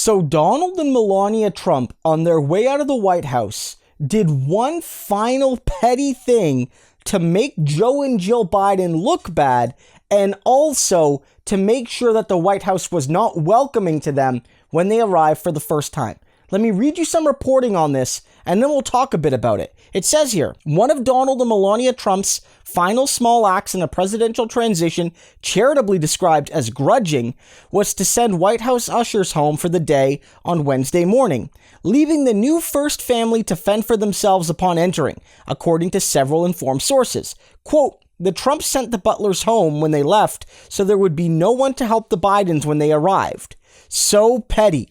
So Donald and Melania Trump, on their way out of the White House, did one final petty thing to make Joe and Jill Biden look bad, and also to make sure that the White House was not welcoming to them when they arrived for the first time. Let me read you some reporting on this, and then we'll talk a bit about it. It says here, one of Donald and Melania Trump's final small acts in a presidential transition, charitably described as grudging, was to send White House ushers home for the day on Wednesday morning, leaving the new first family to fend for themselves upon entering, according to several informed sources. Quote, the Trumps sent the butlers home when they left, so there would be no one to help the Bidens when they arrived. So petty.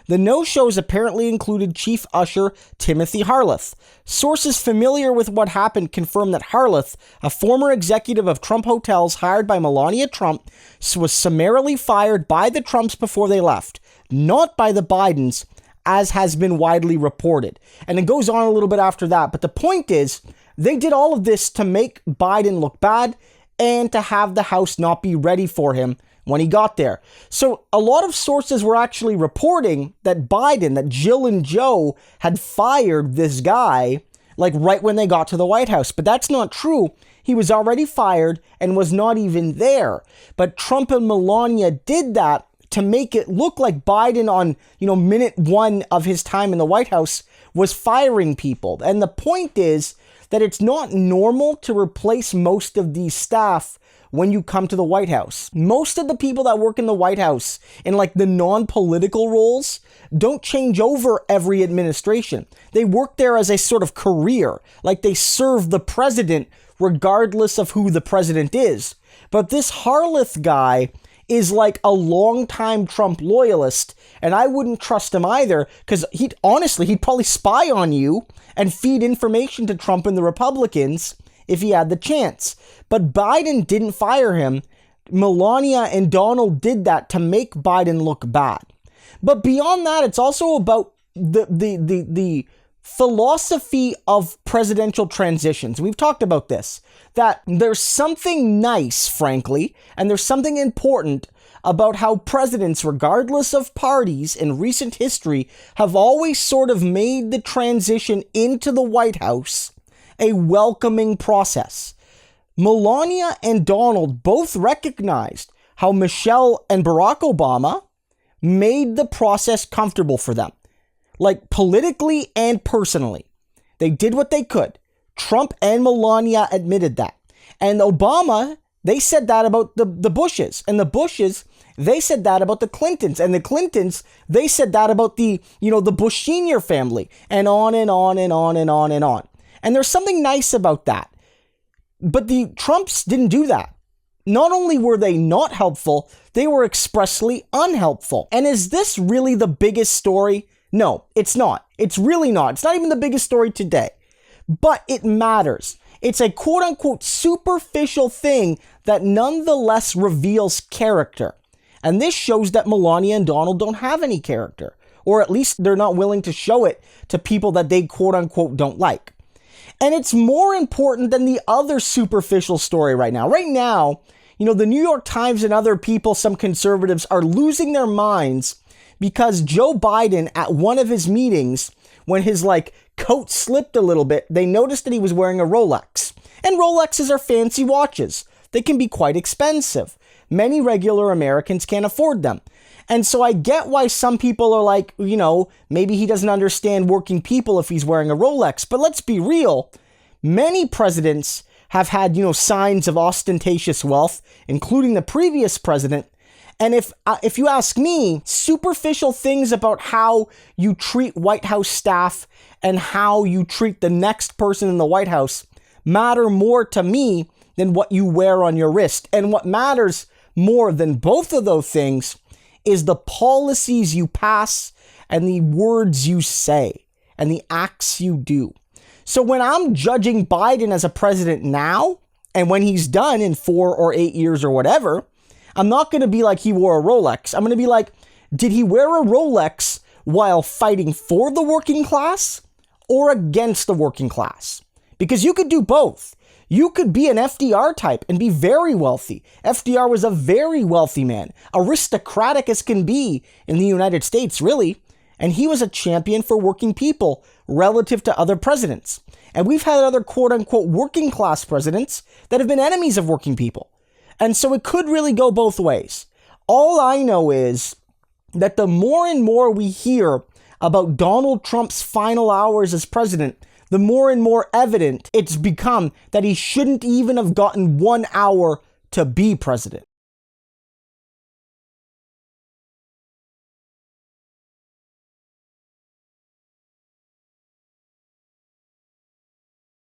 The no-shows apparently included Chief Usher Timothy Harleth. Sources familiar with what happened confirm that Harleth, a former executive of Trump Hotels hired by Melania Trump, was summarily fired by the Trumps before they left, not by the Bidens, as has been widely reported. And it goes on a little bit after that, but the point is, they did all of this to make Biden look bad and to have the House not be ready for him when he got there. So a lot of sources were actually reporting that Jill and Joe had fired this guy, like right when they got to the White House. But that's not true. He was already fired and was not even there. But Trump and Melania did that to make it look like Biden on, minute one of his time in the White House was firing people. And the point is that it's not normal to replace most of these staff when you come to the White House. Most of the people that work in the White House in like the non-political roles don't change over every administration. They work there as a sort of career, like they serve the president regardless of who the president is. But this Harleth guy is like a longtime Trump loyalist, and I wouldn't trust him either, because he'd probably spy on you and feed information to Trump and the Republicans if he had the chance. But Biden didn't fire him. Melania and Donald did that to make Biden look bad. But beyond that, it's also about the philosophy of presidential transitions. We've talked about this, that there's something nice, frankly, and there's something important about how presidents, regardless of parties in recent history, have always sort of made the transition into the White House a welcoming process. Melania and Donald both recognized how Michelle and Barack Obama made the process comfortable for them, like politically and personally. They did what they could. Trump and Melania admitted that. And Obama, they said that about the Bushes. And the Bushes, they said that about the Clintons. And the Clintons, they said that about the Bush Sr. family. And on and on and on and on and on. And there's something nice about that. But the Trumps didn't do that. Not only were they not helpful, they were expressly unhelpful. And is this really the biggest story? No, it's not. It's really not. It's not even the biggest story today. But it matters. It's a quote-unquote superficial thing that nonetheless reveals character. And this shows that Melania and Donald don't have any character. Or at least they're not willing to show it to people that they quote-unquote don't like. And it's more important than the other superficial story right now. Right now, the New York Times and other people, some conservatives, are losing their minds because Joe Biden, at one of his meetings, when his coat slipped a little bit, they noticed that he was wearing a Rolex. And Rolexes are fancy watches. They can be quite expensive. Many regular Americans can't afford them. And so I get why some people are like, maybe he doesn't understand working people if he's wearing a Rolex. But let's be real. Many presidents have had, signs of ostentatious wealth, including the previous president. And if you ask me, superficial things about how you treat White House staff and how you treat the next person in the White House matter more to me than what you wear on your wrist. And what matters more than both of those things is the policies you pass and the words you say and the acts you do. So when I'm judging Biden as a president now, and when he's done in 4 or 8 years or whatever, I'm not going to be like he wore a Rolex. I'm going to be like, did he wear a Rolex while fighting for the working class or against the working class? Because you could do both. You could be an FDR type and be very wealthy. FDR was a very wealthy man, aristocratic as can be in the United States, really. And he was a champion for working people relative to other presidents. And we've had other quote-unquote working class presidents that have been enemies of working people. And so it could really go both ways. All I know is that the more and more we hear about Donald Trump's final hours as president, the more and more evident it's become that he shouldn't even have gotten 1 hour to be president.